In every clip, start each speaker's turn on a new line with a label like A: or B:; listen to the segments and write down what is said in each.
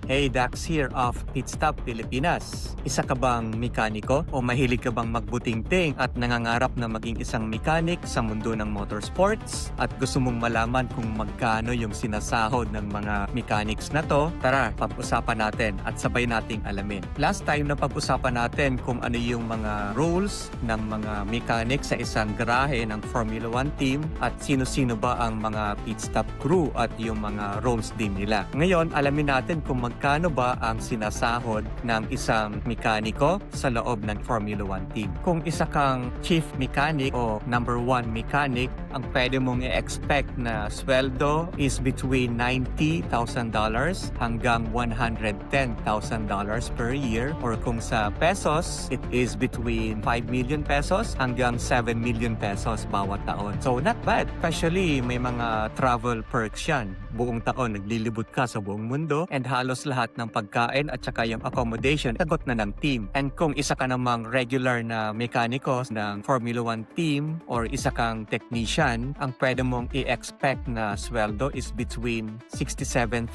A: Hey, Dax here of Pit Stop Pilipinas. Isa ka bang mekaniko o mahilig ka bang magbutingting at nangangarap na maging isang mekanik sa mundo ng motorsports? At gusto mong malaman kung magkano yung sinasahod ng mga mechanics na to? Tara, pag-usapan natin at sabay nating alamin. Last time na pag-usapan natin kung ano yung mga roles ng mga mechanic sa isang garahe ng Formula 1 team at sino-sino ba ang mga pit stop crew at yung mga roles din nila. Ngayon, alamin natin kung magkano ba ang sinasahod ng isang mekaniko sa loob ng Formula 1 team. Kung isa kang chief mechanic o number 1 mechanic, ang pwede mong i-expect na sweldo is between $90,000 hanggang $110,000 per year, or kung sa pesos, it is between 5 million pesos hanggang 7 million pesos bawat taon. So not bad. Especially may mga travel perks yan. Buong taon naglilibot ka sa buong mundo and halos lahat ng pagkain at saka yung accommodation sagot na ng team. And kung isa ka namang regular na mekaniko ng Formula 1 team or isa kang technician, ang pwede mong i-expect na sweldo is between $67,000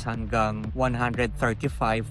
A: hanggang $135,000,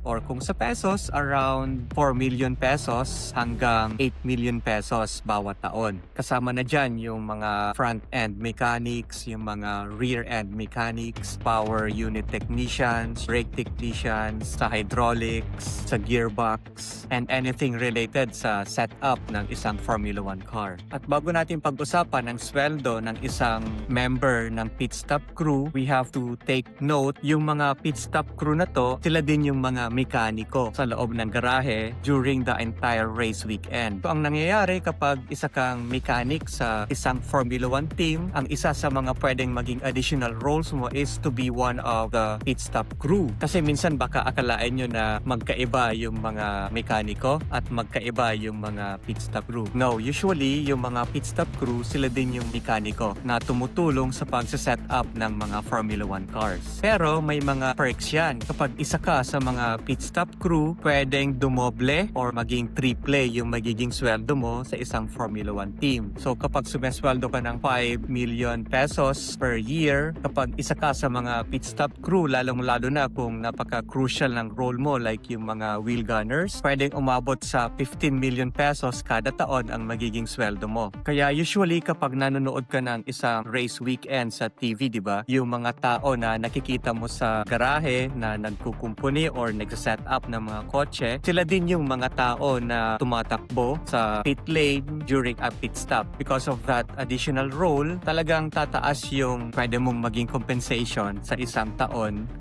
A: or kung sa pesos, around 4 million pesos hanggang 8 million pesos bawat taon. Kasama na dyan yung mga front-end mechanics, yung mga rear-end mechanics, power unit technicians, brake technicians, sa hydraulics, sa gearbox, and anything related sa setup ng isang Formula 1 car. At bago natin pag-usapan ang sweldo ng isang member ng pit stop crew, we have to take note yung mga pit stop crew na to, sila din yung mga mekaniko sa loob ng garahe during the entire race weekend. So ang nangyayari kapag isa kang mechanic sa isang Formula 1 team, ang isa sa mga pwedeng maging additional roles mo is to be one of the pit stop crew. Kasi minsan baka akalain nyo na magkaiba yung mga mekaniko at magkaiba yung mga pit stop crew. No, usually yung mga pit stop crew, sila din yung mekaniko na tumutulong sa pag-set up ng mga Formula 1 cars. Pero may mga perks yan. Kapag isa ka sa mga pit stop crew, pwedeng dumoble or maging triple yung magiging sweldo mo sa isang Formula 1 team. So kapag sumesweldo ka ng 5 million pesos per year, kapag isa ka sa mga pit stop crew, lalong-lalo na kung napaka-crucial ng role mo like yung mga wheel gunners, pwedeng umabot sa 15 million pesos kada taon ang magiging sweldo mo. Kaya usually kapag nanonood ka ng isang race weekend sa TV, di ba? Yung mga tao na nakikita mo sa garahe na nagkukumpuni or nagsa-set up ng mga kotse, sila din yung mga tao na tumatakbo sa pit lane during a pit stop. Because of that additional role, talagang tataas yung pwede mong maging compensation sa isang taon